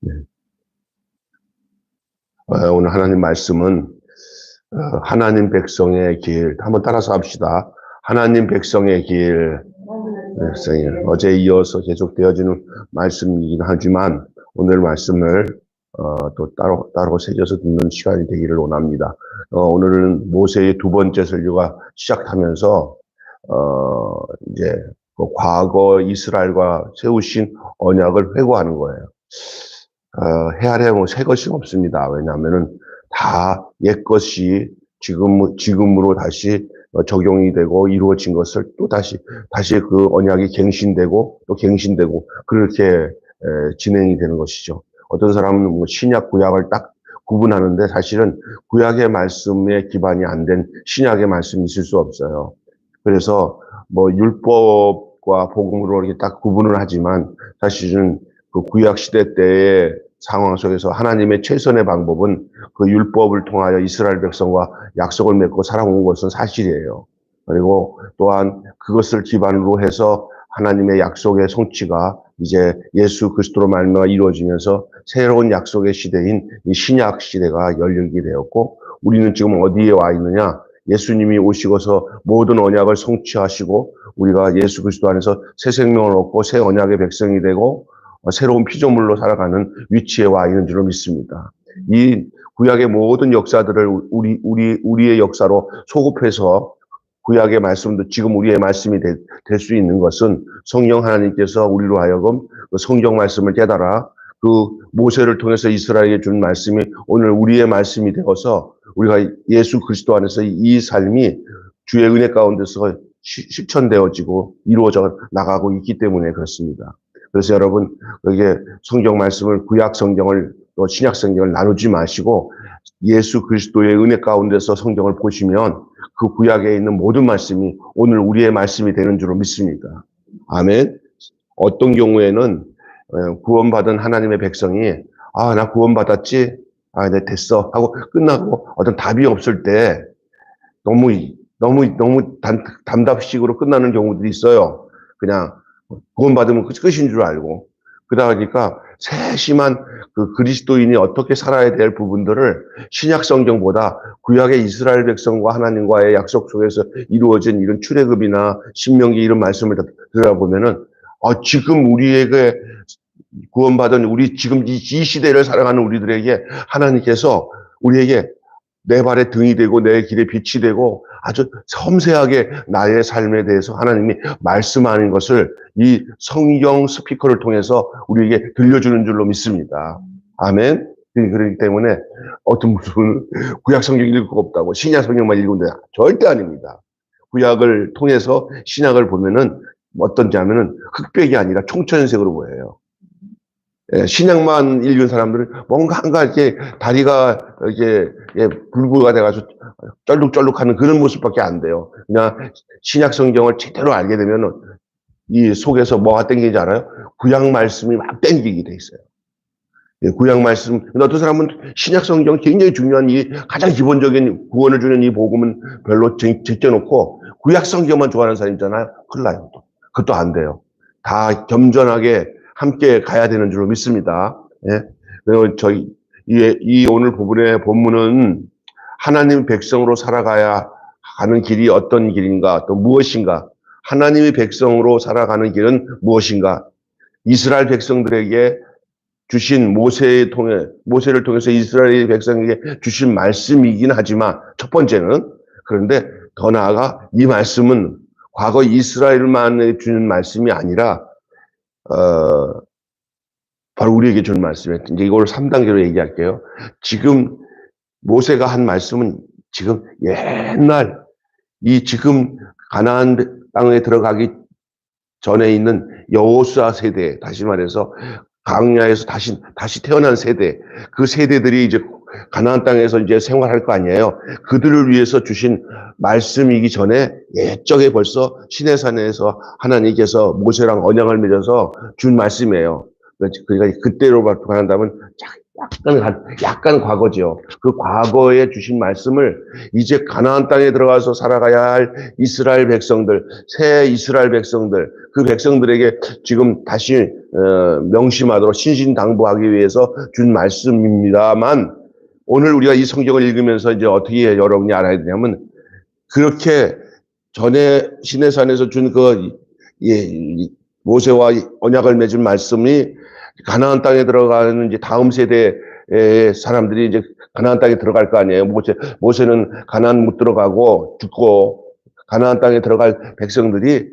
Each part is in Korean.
네. 오늘 하나님 말씀은 하나님 백성의 길, 한번 따라서 합시다. 하나님 백성의 길. 어제 이어서 계속되어지는 말씀이긴 하지만 오늘 말씀을 또 따로 새겨서 듣는 시간이 되기를 원합니다. 오늘은 모세의 두 번째 설교가 시작하면서 이제 과거 이스라엘과 세우신 언약을 회고하는 거예요. 헤아려 뭐 새 것이 없습니다. 왜냐하면은 다 옛 것이 지금으로 다시 적용이 되고 이루어진 것을 또 다시 그 언약이 갱신되고 또 갱신되고 그렇게 진행이 되는 것이죠. 어떤 사람은 뭐 신약 구약을 딱 구분하는데 사실은 구약의 말씀에 기반이 안 된 신약의 말씀이 있을 수 없어요. 그래서 뭐 율법과 복음으로 이렇게 딱 구분을 하지만 사실은 그 구약 시대 때의 상황 속에서 하나님의 최선의 방법은 그 율법을 통하여 이스라엘 백성과 약속을 맺고 살아온 것은 사실이에요. 그리고 또한 그것을 기반으로 해서 하나님의 약속의 성취가 이제 예수 그리스도로 말미암아 이루어지면서 새로운 약속의 시대인 이 신약 시대가 열리게 되었고, 우리는 지금 어디에 와 있느냐? 예수님이 오시고서 모든 언약을 성취하시고 우리가 예수 그리스도 안에서 새 생명을 얻고 새 언약의 백성이 되고 새로운 피조물로 살아가는 위치에 와 있는 줄로 믿습니다. 이 구약의 모든 역사들을 우리의 역사로 소급해서 구약의 말씀도 지금 우리의 말씀이 될 수 있는 것은 성령 하나님께서 우리로 하여금 그 성경 말씀을 깨달아 그 모세를 통해서 이스라엘에게 준 말씀이 오늘 우리의 말씀이 되어서 우리가 예수 그리스도 안에서 이 삶이 주의 은혜 가운데서 실천되어지고 이루어져 나가고 있기 때문에 그렇습니다. 그래서 여러분, 이게 성경 말씀을 구약 성경을 또 신약 성경을 나누지 마시고 예수 그리스도의 은혜 가운데서 성경을 보시면 그 구약에 있는 모든 말씀이 오늘 우리의 말씀이 되는 줄로 믿습니다. 아멘. 어떤 경우에는 구원받은 하나님의 백성이 나 구원받았지? 네, 됐어. 하고 끝나고 어떤 답이 없을 때 너무 담답식으로 끝나는 경우들이 있어요. 그냥 구원받으면 끝인 줄 알고. 그러다 보니까 세심한 그 그리스도인이 어떻게 살아야 될 부분들을 신약 성경보다 구약의 이스라엘 백성과 하나님과의 약속 속에서 이루어진 이런 출애굽이나 신명기 이런 말씀을 들어보면은 지금 우리에게 구원받은 우리 지금 이 시대를 살아가는 우리들에게 하나님께서 우리에게 내 발의 등이 되고 내 길의 빛이 되고 아주 섬세하게 나의 삶에 대해서 하나님이 말씀하는 것을 이 성경 스피커를 통해서 우리에게 들려주는 줄로 믿습니다. 아멘. 그렇기 때문에 어떤 무슨 구약 성경 읽을 거 없다고 신약 성경만 읽으면 돼. 절대 아닙니다. 구약을 통해서 신약을 보면은 어떤지 하면은 흑백이 아니라 총천색으로 보여요. 신약만 읽은 사람들은 뭔가 이렇게 다리가 이렇게 불구가 돼가지고 쩔룩쩔룩하는 그런 모습밖에 안 돼요. 그냥 신약 성경을 제대로 알게 되면 이 속에서 뭐가 땡기는지 알아요? 구약 말씀이 막 땡기게 돼 있어요. 구약 말씀. 어떤 사람은 신약 성경 굉장히 중요한 이 가장 기본적인 구원을 주는 이 복음은 별로 제껴놓고 구약 성경만 좋아하는 사람 있잖아요. 큰일 나요. 그것도 안 돼요. 다 겸손하게 함께 가야 되는 줄로 믿습니다. 예. 그리고 이 오늘 부분의 본문은 하나님 백성으로 살아가야 하는 길이 어떤 길인가, 또 무엇인가, 하나님의 백성으로 살아가는 길은 무엇인가, 이스라엘 백성들에게 주신 모세를 통해서 이스라엘 백성에게 주신 말씀이긴 하지만 첫 번째는, 그런데 더 나아가 이 말씀은 과거 이스라엘만 주는 말씀이 아니라 바로 우리에게 준 말씀이에요. 이제 이걸 3단계로 얘기할게요. 지금 모세가 한 말씀은 지금 옛날 지금 가나안 땅에 들어가기 전에 있는 여호수아 세대, 다시 말해서 광야에서 다시 태어난 세대, 그 세대들이 이제 가나안 땅에서 이제 생활할 거 아니에요. 그들을 위해서 주신 말씀이기 전에 옛적에 벌써 시내산에서 하나님께서 모세랑 언약을 맺어서 준 말씀이에요. 그러니까 그때로 말한다면 약간 과거죠. 그 과거에 주신 말씀을 이제 가나안 땅에 들어가서 살아가야 할 이스라엘 백성들, 새 이스라엘 백성들, 그 백성들에게 지금 다시 명심하도록 신신당부하기 위해서 준 말씀입니다만, 오늘 우리가 이 성경을 읽으면서 이제 어떻게 여러분이 알아야 되냐면, 그렇게 전에 시내산에서 준 모세와 언약을 맺은 말씀이 가나안 땅에 들어가는 이제 다음 세대의 사람들이 이제 가나안 땅에 들어갈 거 아니에요. 모세는 가나안 못 들어가고 죽고, 가나안 땅에 들어갈 백성들이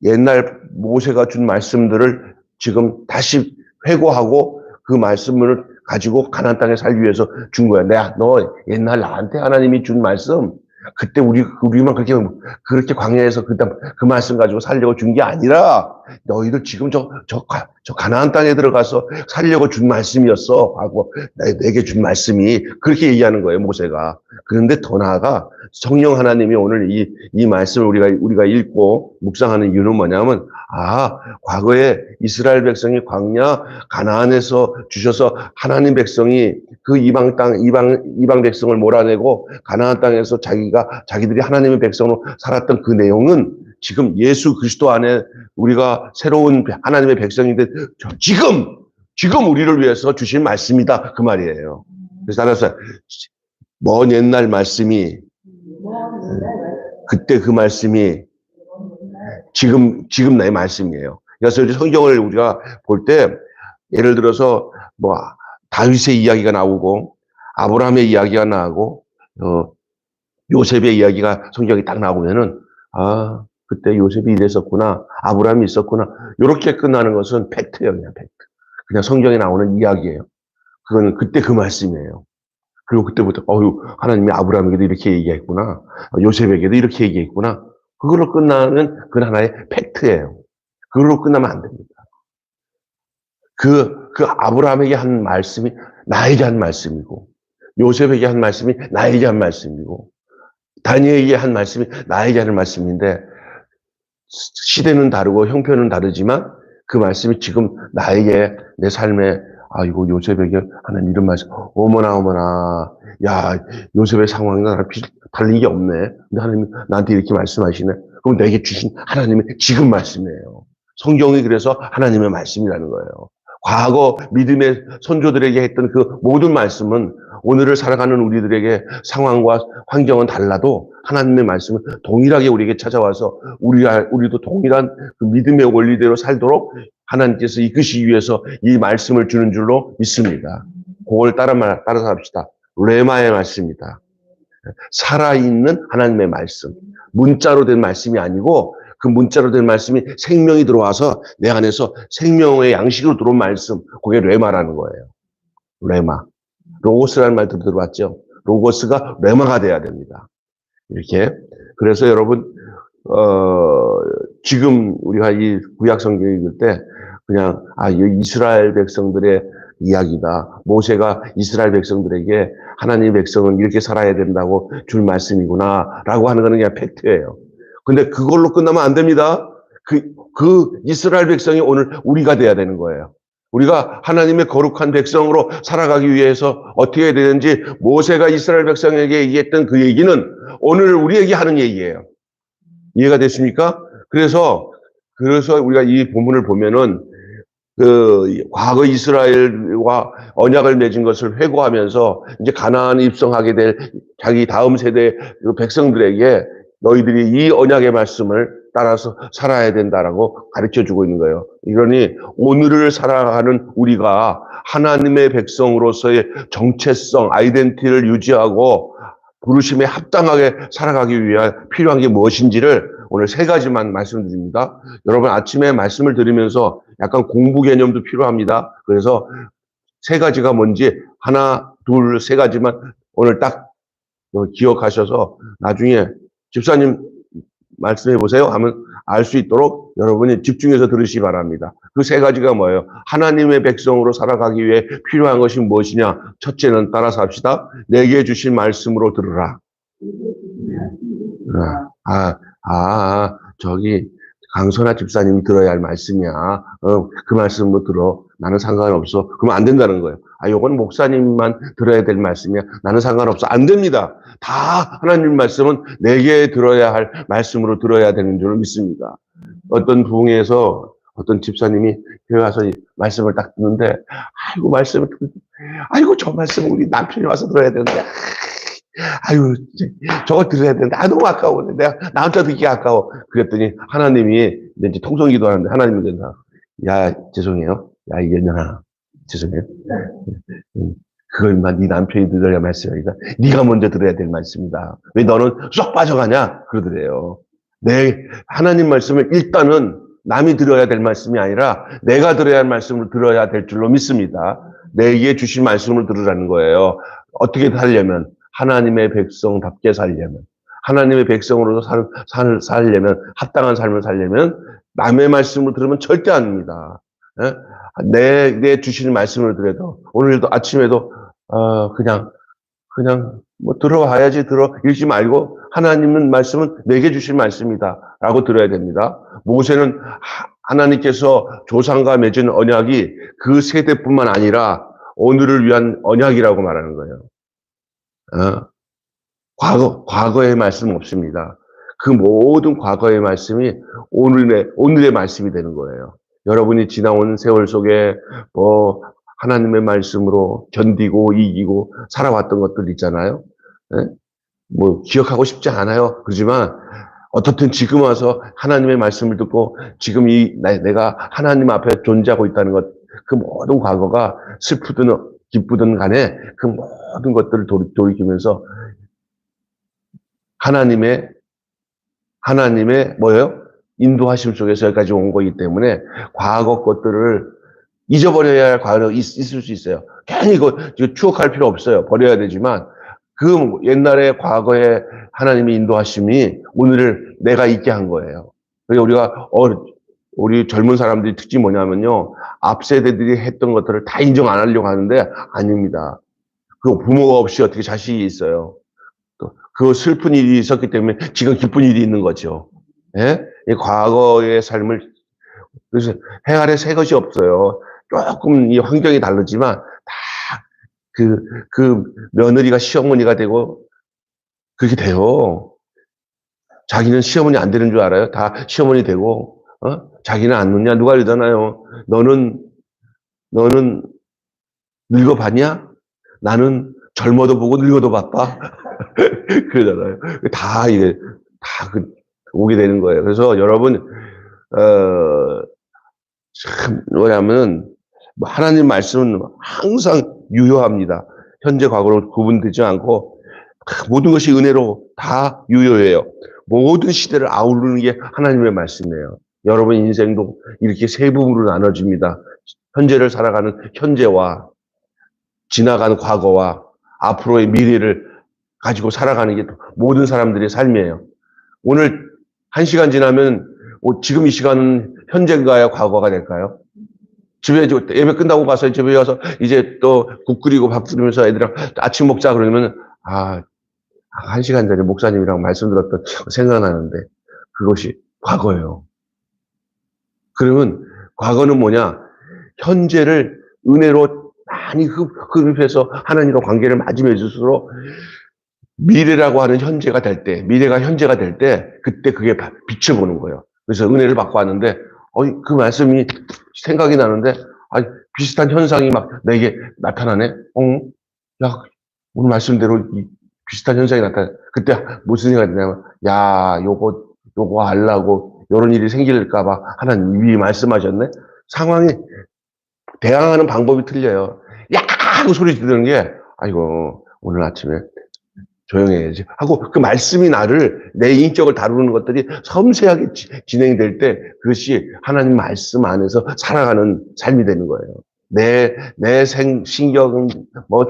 옛날 모세가 준 말씀들을 지금 다시 회고하고 그 말씀을 가지고 가나안 땅에 살기 위해서 준 거야. 너 옛날 나한테 하나님이 준 말씀, 그때 우리만 그렇게 광야에서 그 말씀 가지고 살려고 준 게 아니라 너희들 지금 저 가나안 땅에 들어가서 살려고 준 말씀이었어 하고 내게 준 말씀이, 그렇게 얘기하는 거예요, 모세가. 그런데 더 나아가 성령 하나님이 오늘 이 말씀을 우리가 읽고 묵상하는 이유는 뭐냐면, 과거에 이스라엘 백성이 광야 가나안에서 주셔서 하나님 백성이 그 이방 백성을 몰아내고 가나안 땅에서 자기들이 하나님의 백성으로 살았던 그 내용은 지금 예수 그리스도 안에 우리가 새로운 하나님의 백성인데 지금 우리를 위해서 주신 말씀이다, 그 말이에요. 그래서 따라서 먼 옛날 말씀이, 그때 그 말씀이 지금 나의 말씀이에요. 그래서 성경을 우리가 볼 때 예를 들어서 다윗의 이야기가 나오고 아브라함의 이야기가 나오고 요셉의 이야기가 성경에 딱 나오면은 그때 요셉이 이랬었구나, 아브라함이 있었구나, 이렇게 끝나는 것은 팩트예요. 그냥 팩트. 그냥 성경에 나오는 이야기예요. 그거는 그때 그 말씀이에요. 그리고 그때부터 하나님이 아브라함에게도 이렇게 얘기했구나, 요셉에게도 이렇게 얘기했구나, 그걸로 끝나는 그건 하나의 팩트예요. 그걸로 끝나면 안 됩니다. 그 아브라함에게 한 말씀이 나에게 한 말씀이고, 요셉에게 한 말씀이 나에게 한 말씀이고, 다니엘에게 한 말씀이 나에게 하는 말씀인데, 시대는 다르고 형편은 다르지만 그 말씀이 지금 나에게, 내 삶에, 이거 요셉에게 하는 이런 말씀, 어머나, 야, 요셉의 상황이 나랑 달린 게 없네. 근데 하나님이 나한테 이렇게 말씀하시네. 그럼 내게 주신 하나님의 지금 말씀이에요. 성경이 그래서 하나님의 말씀이라는 거예요. 과거 믿음의 선조들에게 했던 그 모든 말씀은 오늘을 살아가는 우리들에게 상황과 환경은 달라도 하나님의 말씀은 동일하게 우리에게 찾아와서 우리도 동일한 그 믿음의 원리대로 살도록 하나님께서 이끄시기 위해서 이 말씀을 주는 줄로 믿습니다. 그걸 따라서 합시다. 레마의 말씀이다. 살아있는 하나님의 말씀. 문자로 된 말씀이 아니고 그 문자로 된 말씀이 생명이 들어와서 내 안에서 생명의 양식으로 들어온 말씀, 그게 레마라는 거예요. 레마. 로고스라는 말도 들어봤죠? 로고스가 레마가 돼야 됩니다. 이렇게. 그래서 여러분, 지금 우리가 이 구약 성경 읽을 때 그냥, 이 이스라엘 백성들의 이야기다. 모세가 이스라엘 백성들에게 하나님의 백성은 이렇게 살아야 된다고 줄 말씀이구나 라고 하는 거는 그냥 팩트예요. 근데 그걸로 끝나면 안 됩니다. 그 이스라엘 백성이 오늘 우리가 돼야 되는 거예요. 우리가 하나님의 거룩한 백성으로 살아가기 위해서 어떻게 해야 되는지 모세가 이스라엘 백성에게 얘기했던 그 얘기는 오늘 우리에게 하는 얘기예요. 이해가 됐습니까? 그래서 우리가 이 본문을 보면은 과거 이스라엘과 언약을 맺은 것을 회고하면서 이제 가나안에 입성하게 될 자기 다음 세대 백성들에게 너희들이 이 언약의 말씀을 따라서 살아야 된다라고 가르쳐 주고 있는 거예요. 이러니 오늘을 살아가는 우리가 하나님의 백성으로서의 정체성, 아이덴티티를 유지하고 부르심에 합당하게 살아가기 위한 필요한 게 무엇인지를 오늘 3가지만 말씀드립니다. 여러분 아침에 말씀을 들으면서 약간 공부 개념도 필요합니다. 그래서 3가지가 뭔지 하나, 둘, 3가지만 오늘 딱 기억하셔서 나중에 집사님 말씀해 보세요 하면 알 수 있도록 여러분이 집중해서 들으시기 바랍니다. 그 3가지가 뭐예요? 하나님의 백성으로 살아가기 위해 필요한 것이 무엇이냐? 첫째는 따라서 합시다. 내게 주신 말씀으로 들으라. 저기 강선아 집사님이 들어야 할 말씀이야. 그 말씀도 들어. 나는 상관없어. 그러면 안 된다는 거예요. 요건 목사님만 들어야 될 말씀이야. 나는 상관없어. 안 됩니다. 다 하나님 말씀은 내게 들어야 할 말씀으로 들어야 되는 줄 믿습니다. 어떤 부흥회에서 어떤 집사님이 교회 와서 말씀을 딱 듣는데, 저 말씀 우리 남편이 와서 들어야 되는데, 저거 들어야 되는데, 너무 아까워. 나 혼자 듣기 아까워. 그랬더니 하나님이, 이제 통성기도 하는데 하나님이 된다. 죄송해요. 이년아. 죄송해요. 그걸만 네 남편이 들어야 할 말씀이다. 네가 먼저 들어야 될 말씀이다. 왜 너는 쏙 빠져가냐? 그러더래요. 하나님 말씀을 일단은 남이 들어야 될 말씀이 아니라 내가 들어야 할 말씀을 들어야 될 줄로 믿습니다. 내게 주신 말씀을 들으라는 거예요. 어떻게 살려면? 하나님의 백성답게 살려면, 하나님의 백성으로서 살려면, 합당한 삶을 살려면 남의 말씀을 들으면 절대 안 됩니다. 내 주시는 말씀을 들어도 오늘도 아침에도 그냥 뭐 들어와야지 읽지 말고 하나님은 말씀은 내게 주신 말씀이다 라고 들어야 됩니다. 모세는 하나님께서 조상과 맺은 언약이 그 세대뿐만 아니라 오늘을 위한 언약이라고 말하는 거예요. 과거의 말씀 없습니다. 그 모든 과거의 말씀이 오늘의 말씀이 되는 거예요. 여러분이 지나온 세월 속에 하나님의 말씀으로 견디고 이기고 살아왔던 것들 있잖아요. 기억하고 싶지 않아요. 그렇지만 어떻든 지금 와서 하나님의 말씀을 듣고 지금 내가 하나님 앞에 존재하고 있다는 것, 그 모든 과거가 슬프든 기쁘든 간에 그 모든 것들을 돌이키면서 하나님의 인도하심 속에서 여기까지 온 거기 때문에 과거 것들을 잊어버려야 할 과거가 있을 수 있어요. 괜히 이거 추억할 필요 없어요. 버려야 되지만 그 옛날의 과거의 하나님의 인도하심이 오늘을 내가 있게 한 거예요. 그러니까 우리 젊은 사람들이 특징이 뭐냐면요. 앞 세대들이 했던 것들을 다 인정 안 하려고 하는데 아닙니다. 그 부모가 없이 어떻게 자식이 있어요. 그 슬픈 일이 있었기 때문에 지금 기쁜 일이 있는 거죠. 예? 이 과거의 삶을, 그래서 해 아래 새 것이 없어요. 조금 이 환경이 다르지만 다 그 며느리가 시어머니가 되고 그렇게 돼요. 자기는 시어머니 안 되는 줄 알아요? 다 시어머니 되고, 자기는 안 늦냐? 누가 그러잖아요. 너는 늙어봤냐? 나는 젊어도 보고 늙어도 바빠. 그러잖아요. 오게 되는 거예요. 그래서 여러분, 참, 뭐냐면, 하나님 말씀은 항상 유효합니다. 현재, 과거로 구분되지 않고, 모든 것이 은혜로 다 유효해요. 모든 시대를 아우르는 게 하나님의 말씀이에요. 여러분 인생도 이렇게 세 부분으로 나눠집니다. 현재를 살아가는 현재와, 지나간 과거와, 앞으로의 미래를 가지고 살아가는 게 모든 사람들의 삶이에요. 오늘 1시간 지나면 지금 이 시간은 현재인가요? 과거가 될까요? 집에 예배 끝나고 가서 집에 와서 이제 또 국 끓이고 밥 끓이면서 애들이랑 아침 먹자 그러면 1시간 전에 목사님이랑 말씀 들었던 생각나는데 그것이 과거예요. 그러면 과거는 뭐냐? 현재를 은혜로 많이 흡입해서 하나님과 관계를 많이 맺을수록 미래라고 하는 현재가 될 때, 미래가 현재가 될 때, 그때 그게 빛을 보는 거예요. 그래서 은혜를 받고 왔는데, 그 말씀이 생각이 나는데, 비슷한 현상이 막 내게 나타나네? 오늘 말씀대로 비슷한 현상이 나타나. 그때 무슨 생각이 드냐면, 요거 하려고, 요런 일이 생길까봐 하나님 미리 말씀하셨네? 상황이, 대항하는 방법이 틀려요. 하고 소리 지르는 게, 오늘 아침에 조용해야지 하고 그 말씀이 내 인격을 다루는 것들이 섬세하게 진행될 때 그것이 하나님 말씀 안에서 살아가는 삶이 되는 거예요. 내 신경은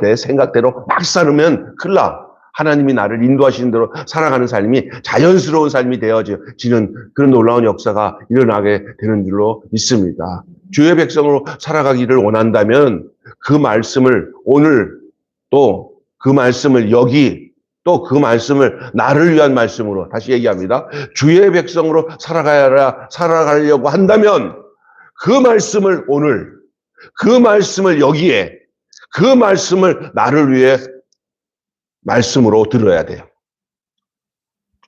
내 생각대로 막 살으면 큰일 나. 하나님이 나를 인도하시는 대로 살아가는 삶이 자연스러운 삶이 되어지는 그런 놀라운 역사가 일어나게 되는 줄로 믿습니다. 주의 백성으로 살아가기를 원한다면 그 말씀을 오늘 또 그 말씀을 여기 또 그 말씀을 나를 위한 말씀으로 다시 얘기합니다. 주의 백성으로 살아가려고 한다면 그 말씀을 오늘, 그 말씀을 여기에, 그 말씀을 나를 위해 말씀으로 들어야 돼요.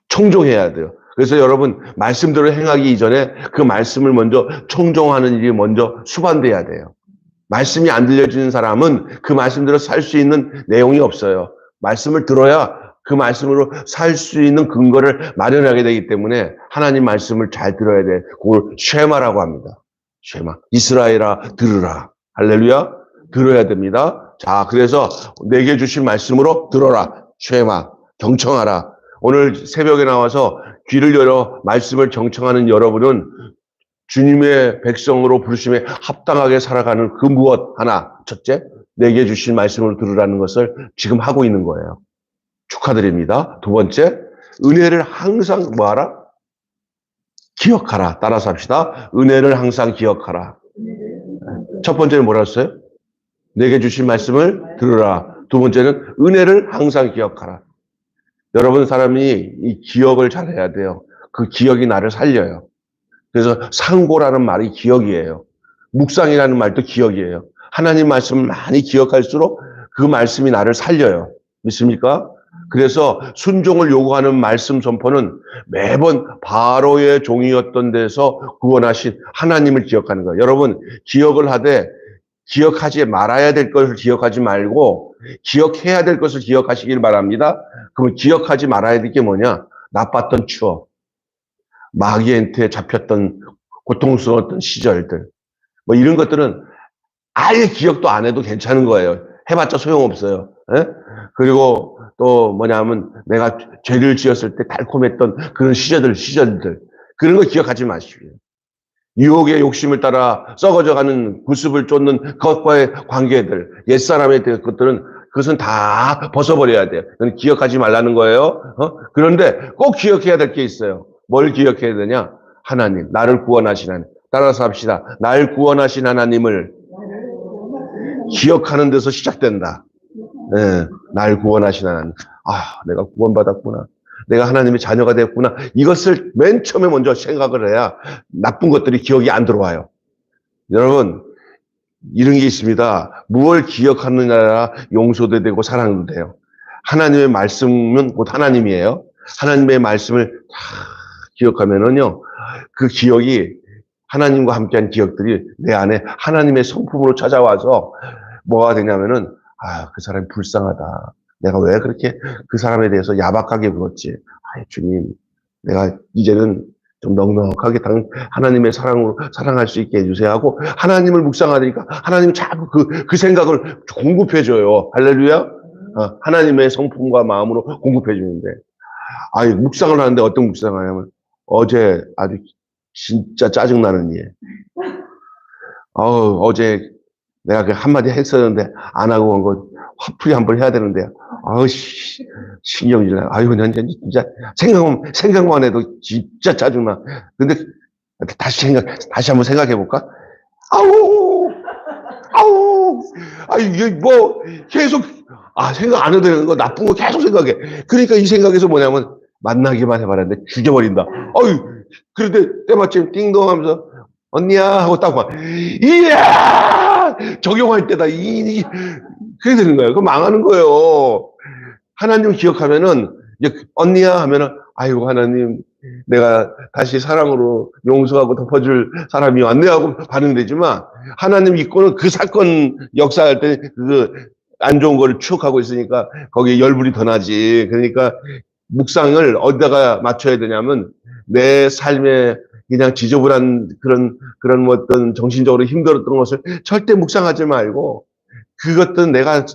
청종해야 돼요. 그래서 여러분 말씀대로 행하기 이전에 그 말씀을 먼저 청종하는 일이 먼저 수반돼야 돼요. 말씀이 안 들려지는 사람은 그 말씀대로 살 수 있는 내용이 없어요. 말씀을 들어야 그 말씀으로 살 수 있는 근거를 마련하게 되기 때문에 하나님 말씀을 잘 들어야 돼. 그걸 쉐마라고 합니다. 쉐마. 이스라엘아 들으라. 할렐루야. 들어야 됩니다. 자, 그래서 내게 주신 말씀으로 들어라. 쉐마. 경청하라. 오늘 새벽에 나와서 귀를 열어 말씀을 경청하는 여러분은 주님의 백성으로 부르심에 합당하게 살아가는 그 무엇 하나, 첫째, 내게 주신 말씀을 들으라는 것을 지금 하고 있는 거예요. 축하드립니다. 두 번째, 은혜를 항상 뭐하라? 기억하라. 따라서 합시다. 은혜를 항상 기억하라. 첫 번째는 뭐라 했어요? 내게 주신 말씀을 들으라. 두 번째는 은혜를 항상 기억하라. 여러분 사람이 이 기억을 잘해야 돼요. 그 기억이 나를 살려요. 그래서 상고라는 말이 기억이에요. 묵상이라는 말도 기억이에요. 하나님 말씀을 많이 기억할수록 그 말씀이 나를 살려요. 믿습니까? 그래서 순종을 요구하는 말씀 선포는 매번 바로의 종이었던 데서 구원하신 하나님을 기억하는 거예요. 여러분 기억을 하되 기억하지 말아야 될 것을 기억하지 말고 기억해야 될 것을 기억하시길 바랍니다. 그럼 기억하지 말아야 될 게 뭐냐? 나빴던 추억, 마귀한테 잡혔던 고통스러웠던 시절들, 뭐 이런 것들은 아예 기억도 안 해도 괜찮은 거예요. 해봤자 소용없어요. 에? 그리고 또 뭐냐면 내가 죄를 지었을 때 달콤했던 그런 시절들 그런 거 기억하지 마시고요. 유혹의 욕심을 따라 썩어져가는 구습을 쫓는 것과의 관계들, 옛사람에 대한 것들은 그것은 다 벗어버려야 돼요. 그건 기억하지 말라는 거예요. 그런데 꼭 기억해야 될 게 있어요. 뭘 기억해야 되냐? 하나님, 나를 구원하신 하나님. 따라서 합시다. 날 구원하신 하나님을 기억하는 데서 시작된다. 네, 날 구원하신 하나님. 아, 내가 구원받았구나. 내가 하나님의 자녀가 됐구나. 이것을 맨 처음에 먼저 생각을 해야 나쁜 것들이 기억이 안 들어와요. 여러분, 이런 게 있습니다. 무엇을 기억하느냐라 용서도 되고 사랑도 돼요. 하나님의 말씀은 곧 하나님이에요. 하나님의 말씀을 다 기억하면은요, 그 기억이 하나님과 함께한 기억들이 내 안에 하나님의 성품으로 찾아와서 뭐가 되냐면은, 아, 그 사람이 불쌍하다. 내가 왜 그렇게 그 사람에 대해서 야박하게 굴었지? 아, 주님, 내가 이제는 좀 넉넉하게 하나님의 사랑으로 사랑할 수 있게 해주세요 하고 하나님을 묵상하니까 하나님이 자꾸 그 생각을 공급해줘요. 할렐루야. 하나님의 성품과 마음으로 공급해주는데, 아, 묵상을 하는데 어떤 묵상을 하냐면 어제 아주 진짜 짜증나는 일. 어제 내가 그 한마디 했었는데 안 하고 온 거 화풀이 한번 해야 되는데, 신경질 나. 아유, 난 진짜 생각만 해도 진짜 짜증나. 근데 다시 한번 생각해 볼까? 이게 뭐 계속 생각 안 해도 되는 거 나쁜 거 계속 생각해. 그러니까 이 생각에서 뭐냐면 만나기만 해봐라는데 죽여버린다. 그런데 때마침 띵동 하면서 언니야 하고 딱 봐. 이야! 적용할 때다. 그래 되는 거예요. 그럼 망하는 거예요. 하나님 기억하면은, 이제 언니야 하면은, 아이고, 하나님, 내가 다시 사랑으로 용서하고 덮어줄 사람이 왔네 하고 반응되지만, 하나님 믿고는 그 사건 역사할 때 안 좋은 거를 추억하고 있으니까 거기에 열불이 더 나지. 그러니까 묵상을 어디다가 맞춰야 되냐면, 내 삶에 그냥 지저분한 그런 뭐 어떤 정신적으로 힘들었던 것을 절대 묵상하지 말고, 그것들은 내가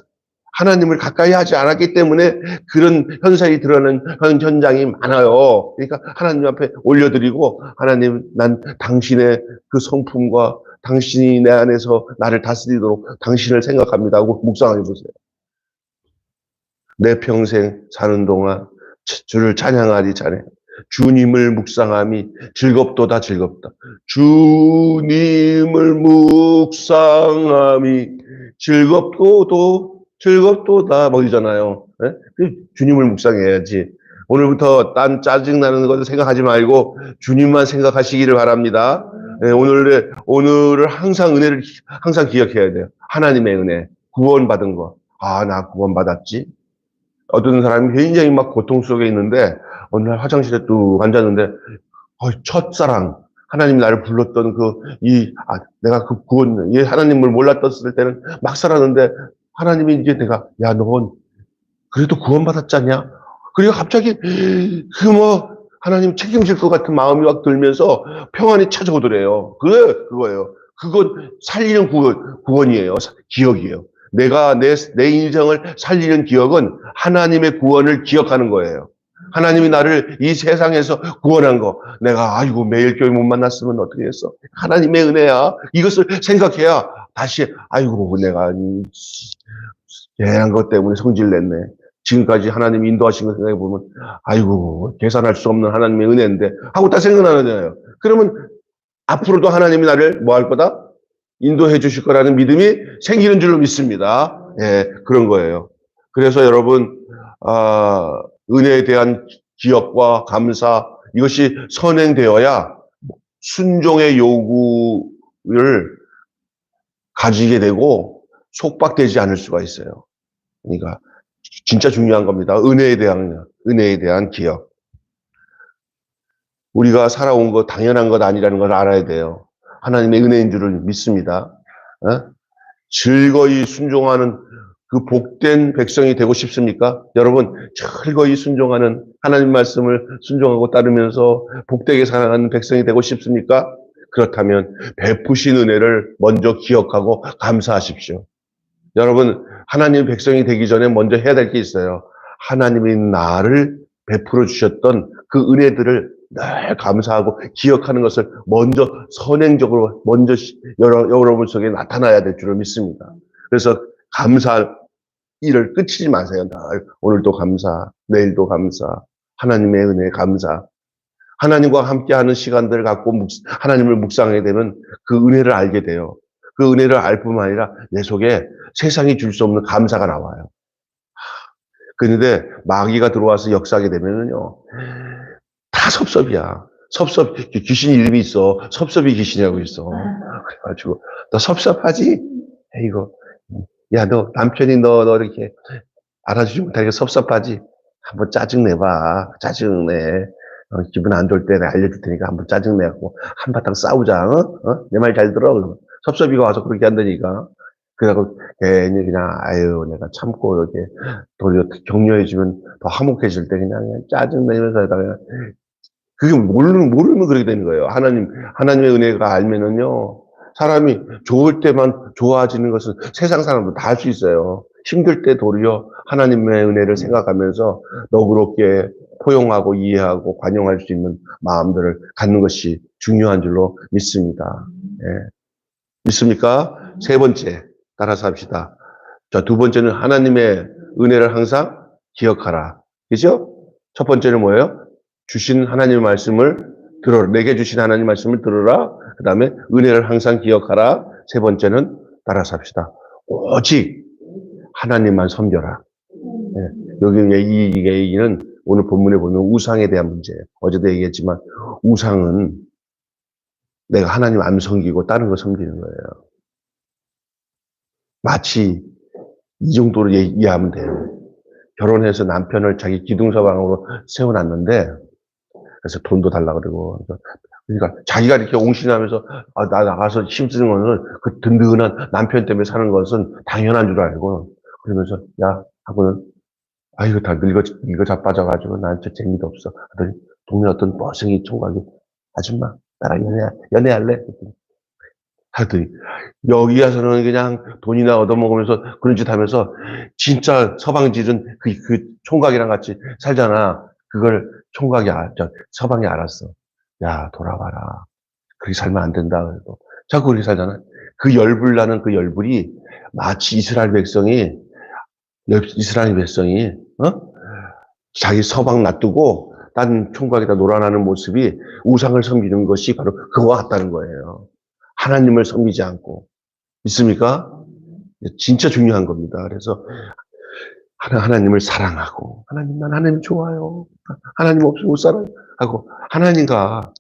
하나님을 가까이 하지 않았기 때문에 그런 현상이 드러나는 현장이 많아요. 그러니까 하나님 앞에 올려드리고, 하나님, 난 당신의 그 성품과 당신이 내 안에서 나를 다스리도록 당신을 생각합니다 하고 묵상해 보세요. 내 평생 사는 동안 주를 찬양하리 찬양. 주님을 묵상함이 즐겁도다 즐겁다. 주님을 묵상함이 즐겁도도 즐겁도다 뭐 이러잖아요. 예? 주님을 묵상해야지. 오늘부터 딴 짜증나는 것을 생각하지 말고 주님만 생각하시기를 바랍니다. 예, 오늘을 항상 은혜를 항상 기억해야 돼요. 하나님의 은혜, 구원받은 거. 아, 나 구원받았지? 어떤 사람이 굉장히 막 고통 속에 있는데 어느 날 화장실에 뚝 앉았는데 첫사랑, 하나님 나를 불렀던 내가 그 구원, 하나님을 몰랐었을 때는 막 살았는데 하나님이 이제 야, 넌 그래도 구원받았잖냐? 그리고 갑자기 하나님 책임질 것 같은 마음이 막 들면서 평안이 찾아오더래요. 그거예요. 그건 살리는 구원이에요. 기억이에요. 내가 내 인생을 살리는 기억은 하나님의 구원을 기억하는 거예요. 하나님이 나를 이 세상에서 구원한 거. 내가 아이고 매일 교회 못 만났으면 어떻게 했어? 하나님의 은혜야. 이것을 생각해야 다시 아이고 내가 예한 것 때문에 성질 냈네. 지금까지 하나님이 인도하신 거 생각해보면 아이고 계산할 수 없는 하나님의 은혜인데 하고 딱 생각나잖아요. 그러면 앞으로도 하나님이 나를 뭐 할 거다? 인도해 주실 거라는 믿음이 생기는 줄로 믿습니다. 예, 그런 거예요. 그래서 여러분 은혜에 대한 기억과 감사 이것이 선행되어야 순종의 요구를 가지게 되고 속박되지 않을 수가 있어요. 그러니까 진짜 중요한 겁니다. 은혜에 대한 기억. 우리가 살아온 거 당연한 것 아니라는 걸 알아야 돼요. 하나님의 은혜인 줄을 믿습니다. 즐거이 순종하는 그 복된 백성이 되고 싶습니까? 여러분, 즐거이 순종하는 하나님 말씀을 순종하고 따르면서 복되게 살아가는 백성이 되고 싶습니까? 그렇다면 베푸신 은혜를 먼저 기억하고 감사하십시오. 여러분, 하나님 백성이 되기 전에 먼저 해야 될 게 있어요. 하나님이 나를 베풀어 주셨던 그 은혜들을 늘 감사하고 기억하는 것을 먼저 선행적으로 먼저 여러분 속에 나타나야 될 줄을 믿습니다. 그래서 감사 일을 끝이지 마세요. 늘 오늘도 감사, 내일도 감사, 하나님의 은혜 감사. 하나님과 함께하는 시간들을 갖고 하나님을 묵상하게 되면 그 은혜를 알게 돼요. 그 은혜를 알 뿐만 아니라 내 속에 세상이 줄 수 없는 감사가 나와요. 그런데 마귀가 들어와서 역사하게 되면은요, 다 섭섭이야. 귀신 이름이 있어. 섭섭이 귀신이라고 있어. 그래가지고, 너 섭섭하지? 이거. 야, 너 남편이 너 이렇게 알아주지 못하니까 섭섭하지? 한번 짜증내봐. 짜증내. 기분 안 좋을 때 내가 알려줄 테니까 한번 짜증내고 한바탕 싸우자. 내 말 잘 들어. 섭섭이가 와서 그렇게 한다니까. 그래갖고 괜히 그냥 아유 내가 참고 이렇게 도리어 격려해주면 더 화목해질 때 그냥 짜증내면서 하다가 그게 모르면 그렇게 되는 거예요. 하나님의 은혜가 알면은요 사람이 좋을 때만 좋아지는 것은 세상 사람도 다 할 수 있어요. 힘들 때 도리어 하나님의 은혜를 생각하면서 너그럽게 포용하고 이해하고 관용할 수 있는 마음들을 갖는 것이 중요한 줄로 믿습니다. 예. 믿습니까? 세 번째, 따라서 합시다. 자, 두 번째는 하나님의 은혜를 항상 기억하라. 그죠? 첫 번째는 뭐예요? 주신 하나님의 말씀을 들어라. 내게 주신 하나님의 말씀을 들어라. 그 다음에 은혜를 항상 기억하라. 세 번째는 따라서 합시다. 오직 하나님만 섬겨라. 네. 여기 이 얘기는 오늘 본문에 보면 우상에 대한 문제예요. 어제도 얘기했지만 우상은 내가 하나님 안 섬기고 다른 거 섬기는 거예요. 마치 이 정도로 이해하면 돼요. 결혼해서 남편을 자기 기둥서방으로 세워놨는데 그래서 돈도 달라고 그러고 그러니까 자기가 이렇게 옹신하면서 나 나가서 힘쓰는 거는 그 든든한 남편 때문에 사는 것은 당연한 줄 알고 그러면서 야 하고는 이거 다 늙어 자빠져가지고 나한테 재미도 없어 하더니 동네 어떤 뻘생이 총각이 아줌마 나랑 연애할래? 하더니 여기 와서는 그냥 돈이나 얻어먹으면서 그런 짓 하면서 진짜 서방질은 그 총각이랑 같이 살잖아. 그걸 서방이 알았어. 야, 돌아와라. 그렇게 살면 안 된다. 그래도. 자꾸 그렇게 살잖아. 그 열불 나는 그 열불이 마치 이스라엘 백성이, 자기 서방 놔두고 딴 총각에다 놀아나는 모습이 우상을 섬기는 것이 바로 그와 같다는 거예요. 하나님을 섬기지 않고. 있습니까? 진짜 중요한 겁니다. 그래서 하나님을 사랑하고, 하나님, 난 하나님 좋아요. 하나님 없이 못 살아요. 하고, 하나님과,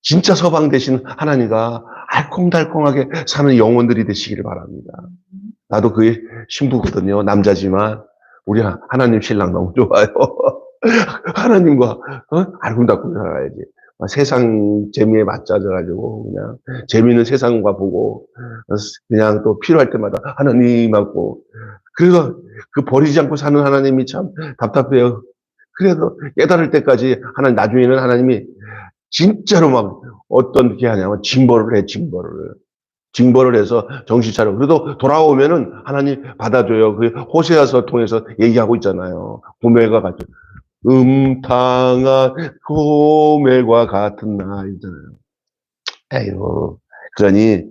진짜 서방 되신 하나님과 알콩달콩하게 사는 영혼들이 되시기를 바랍니다. 나도 그의 신부거든요. 남자지만, 우리 하나님 신랑 너무 좋아요. 하나님과, 알콩달콩 살아야지. 세상 재미에 맞춰져가지고, 그냥, 재미있는 세상과 보고, 그냥 또 필요할 때마다 하나님하고, 그래서 그 버리지 않고 사는 하나님이 참 답답해요. 그래서 깨달을 때까지 하나님, 나중에는 하나님이 진짜로 막 어떤 게 하냐면 징벌을 해, 징벌을. 징벌을 해서 정신 차려. 그래도 돌아오면은 하나님 받아줘요. 그 호세아서 통해서 얘기하고 있잖아요. 고멜과 같은, 음탕한 고멜과 같은 나이잖아요. 에휴. 그러니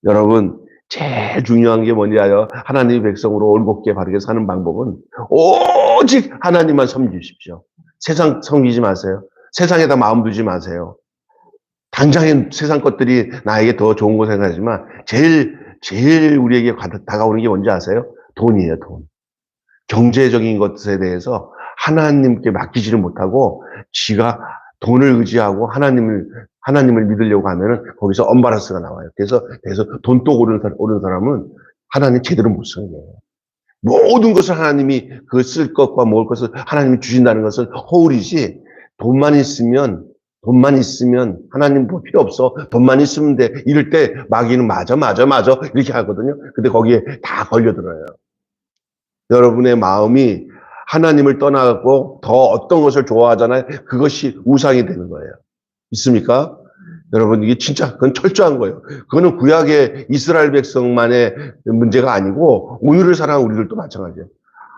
여러분, 제일 중요한 게 뭔지 알아요? 하나님의 백성으로 올곧게 바르게 사는 방법은 오직 하나님만 섬기십시오. 세상 섬기지 마세요. 세상에다 마음 두지 마세요. 당장엔 세상 것들이 나에게 더 좋은 거 생각하지만 제일 우리에게 다가오는 게 뭔지 아세요? 돈이에요, 돈. 경제적인 것에 대해서 하나님께 맡기지를 못하고 지가 돈을 의지하고 하나님을 믿으려고 하면은 거기서 언바라스가 나와요. 그래서 돈독 오른 사람은 하나님 제대로 못 쓰는 거예요. 모든 것을 하나님이 그 쓸 것과 먹을 것을 하나님이 주신다는 것은 허울이지. 돈만 있으면 하나님 뭐 필요 없어. 돈만 있으면 돼. 이럴 때 마귀는 맞아 이렇게 하거든요. 근데 거기에 다 걸려들어요. 여러분의 마음이 하나님을 떠나고 더 어떤 것을 좋아하잖아요. 그것이 우상이 되는 거예요. 있습니까? 여러분, 이게 진짜 그건 철저한 거예요. 그거는 구약의 이스라엘 백성만의 문제가 아니고 오늘을 살아가는 우리들도 마찬가지예요.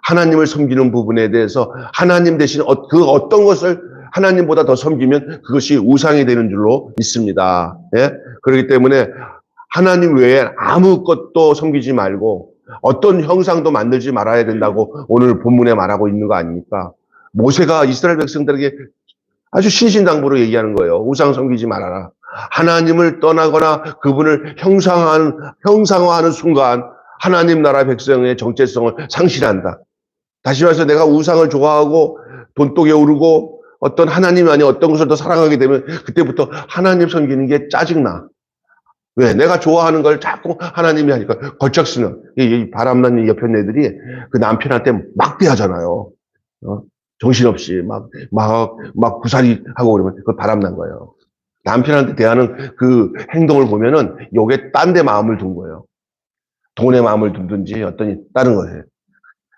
하나님을 섬기는 부분에 대해서 하나님 대신 그 어떤 것을 하나님보다 더 섬기면 그것이 우상이 되는 줄로 믿습니다. 예? 그렇기 때문에 하나님 외에 아무것도 섬기지 말고 어떤 형상도 만들지 말아야 된다고 오늘 본문에 말하고 있는 거 아닙니까? 모세가 이스라엘 백성들에게 아주 신신당부로 얘기하는 거예요. 우상 섬기지 말아라. 하나님을 떠나거나 그분을 형상화하는 순간 하나님 나라 백성의 정체성을 상실한다. 다시 말해서 내가 우상을 좋아하고 돈독에 오르고 어떤 하나님 아니 어떤 것을 더 사랑하게 되면 그때부터 하나님 섬기는 게 짜증나. 왜? 내가 좋아하는 걸 자꾸 하나님이 하니까 걸쩍쓰는 이 바람난 옆에 애들이 그 남편한테 막 대하잖아요. 정신없이 막 구사리 하고 그러면 그 바람난 거예요. 남편한테 대하는 그 행동을 보면은 요게 딴 데 마음을 둔 거예요. 돈에 마음을 두든지 어떤 다른 거예요.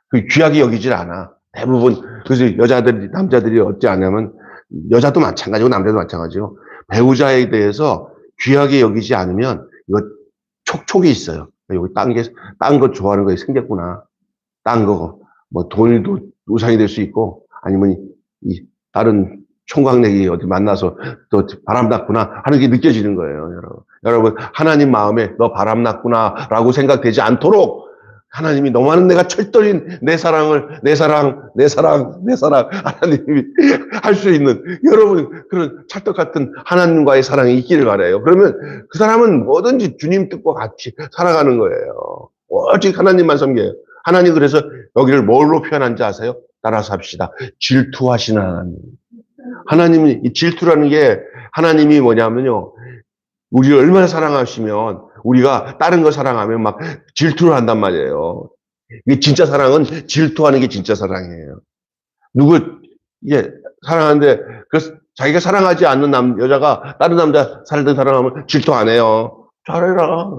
그 귀하게 여기질 않아. 대부분 그래서 남자들이 어찌 하냐면 여자도 마찬가지고 남자도 마찬가지고 배우자에 대해서 귀하게 여기지 않으면 이거 촉촉이 있어요. 여기 딴 거 좋아하는 거에 생겼구나. 딴 거, 뭐 돈도 우상이 될 수 있고 아니면 이 다른 총각내기 어디 만나서 또 바람났구나 하는 게 느껴지는 거예요, 여러분. 여러분, 하나님 마음에 너 바람났구나라고 생각되지 않도록 하나님이 너무하는 내가 철떨인 내 사랑, 하나님이 할 수 있는 여러분 그런 찰떡 같은 하나님과의 사랑이 있기를 바라요. 그러면 그 사람은 뭐든지 주님 뜻과 같이 살아가는 거예요. 오직 하나님만 섬겨요. 하나님 그래서 여기를 뭘로 표현한지 아세요? 따라서 합시다. 질투하시는 하나님. 하나님이 이 질투라는 게 하나님이 뭐냐면요. 우리를 얼마나 사랑하시면 우리가 다른 걸 사랑하면 막 질투를 한단 말이에요. 이게 진짜 사랑은 질투하는 게 진짜 사랑이에요. 이게 사랑하는데 그 자기가 사랑하지 않는 여자가 다른 남자 살던 사랑하면 질투 안 해요. 잘해라.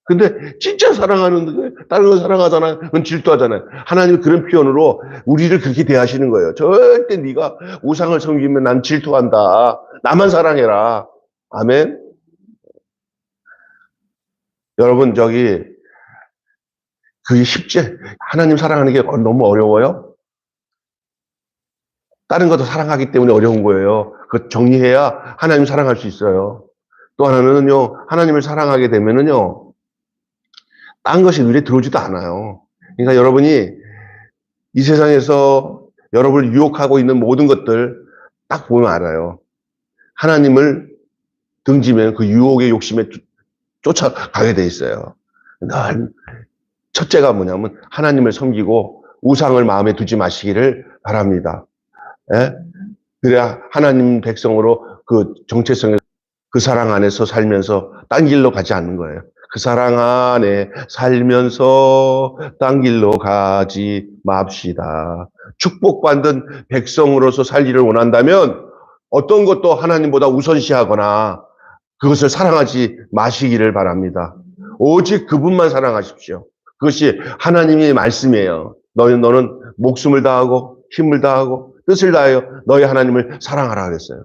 근데 진짜 사랑하는데 다른 걸 사랑하잖아요. 그건 질투하잖아요. 하나님은 그런 표현으로 우리를 그렇게 대하시는 거예요. 절대 네가 우상을 섬기면 난 질투한다. 나만 사랑해라. 아멘. 여러분 그게 쉽지. 하나님 사랑하는 게 너무 어려워요. 다른 것도 사랑하기 때문에 어려운 거예요. 그 정리해야 하나님 사랑할 수 있어요. 또 하나는요, 하나님을 사랑하게 되면은요, 딴 것이 눈에 들어오지도 않아요. 그러니까 여러분이 이 세상에서 여러분을 유혹하고 있는 모든 것들 딱 보면 알아요. 하나님을 등지면 그 유혹의 욕심에 쫓아가게 돼 있어요. 늘 첫째가 뭐냐면 하나님을 섬기고 우상을 마음에 두지 마시기를 바랍니다. 예? 그래야 하나님 백성으로 그 정체성의 그 사랑 안에서 살면서 딴 길로 가지 않는 거예요. 그 사랑 안에 살면서 딴 길로 가지 맙시다. 축복받은 백성으로서 살기를 원한다면 어떤 것도 하나님보다 우선시하거나 그것을 사랑하지 마시기를 바랍니다. 오직 그분만 사랑하십시오. 그것이 하나님의 말씀이에요. 너는 목숨을 다하고 힘을 다하고 뜻을 다하여 너희 하나님을 사랑하라 그랬어요.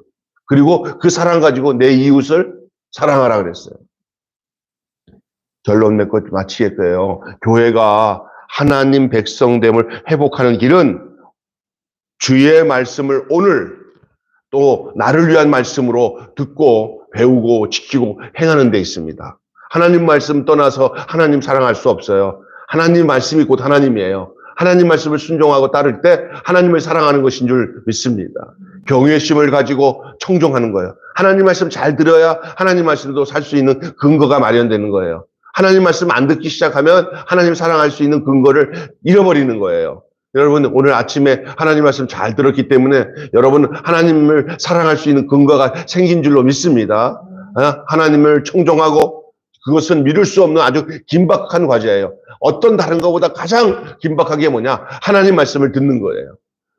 그리고 그 사랑 가지고 내 이웃을 사랑하라 그랬어요. 결론 맺고 마치겠어요. 교회가 하나님 백성됨을 회복하는 길은 주의 말씀을 오늘 또 나를 위한 말씀으로 듣고 배우고 지키고 행하는 데 있습니다. 하나님 말씀 떠나서 하나님 사랑할 수 없어요. 하나님 말씀이 곧 하나님이에요. 하나님 말씀을 순종하고 따를 때 하나님을 사랑하는 것인 줄 믿습니다. 경외심을 가지고 청종하는 거예요. 하나님 말씀 잘 들어야 하나님 말씀도 살 수 있는 근거가 마련되는 거예요. 하나님 말씀 안 듣기 시작하면 하나님 사랑할 수 있는 근거를 잃어버리는 거예요. 여러분 오늘 아침에 하나님 말씀 잘 들었기 때문에 여러분은 하나님을 사랑할 수 있는 근거가 생긴 줄로 믿습니다. 하나님을 청종하고 그것은 미룰 수 없는 아주 긴박한 과제예요. 어떤 다른 것보다 가장 긴박한 게 뭐냐? 하나님 말씀을 듣는 거예요.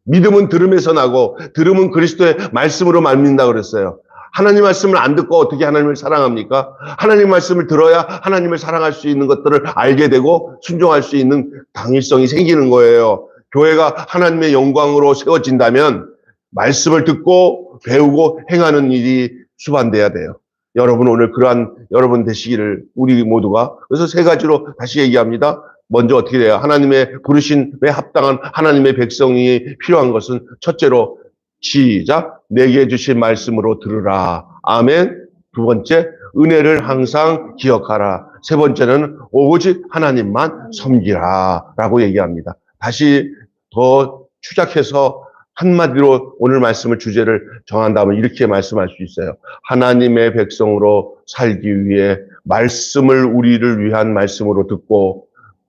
믿음은 들음에서 나고 들음은 그리스도의 말씀으로 말민다 그랬어요. 하나님 말씀을 안 듣고 어떻게 하나님을 사랑합니까? 하나님 말씀을 들어야 하나님을 사랑할 수 있는 것들을 알게 되고 순종할 수 있는 당위성이 생기는 거예요. 교회가 하나님의 영광으로 세워진다면 말씀을 듣고 배우고 행하는 일이 수반돼야 돼요. 여러분 오늘 그러한 여러분 되시기를 우리 모두가. 그래서 세 가지로 다시 얘기합니다. 먼저 어떻게 돼요? 하나님의 부르신 왜 합당한 하나님의 백성이 필요한 것은 첫째로 시작 내게 주신 말씀으로 들으라. 아멘. 두 번째 은혜를 항상 기억하라. 세 번째는 오직 하나님만 섬기라 라고 얘기합니다. 다시 더 추적해서 한마디로 오늘 말씀을 주제를 정한다면 이렇게 말씀할 수 있어요. 하나님의 백성으로 살기 위해 말씀을 우리를 위한 말씀으로 듣고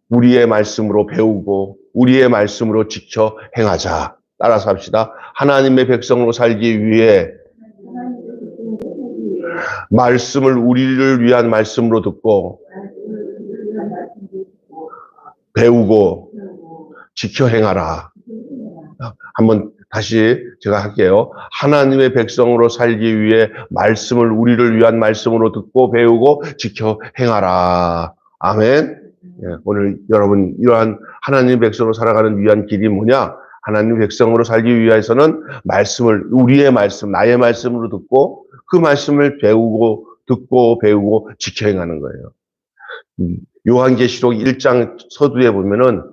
우리의 말씀으로 배우고 우리의 말씀으로 지켜 행하자. 따라서 합시다. 하나님의 백성으로 살기 위해 말씀을 우리를 위한 말씀으로 듣고 배우고 지켜 행하라. 한번 다시 제가 할게요. 하나님의 백성으로 살기 위해 말씀을 우리를 위한 말씀으로 듣고 배우고 지켜 행하라. 아멘. 오늘 여러분 이러한 하나님의 백성으로 살아가는 위한 길이 뭐냐? 하나님의 백성으로 살기 위해서는 말씀을 우리의 말씀, 나의 말씀으로 듣고 그 말씀을 배우고 듣고 배우고 지켜 행하는 거예요. 요한계시록 1장 서두에 보면은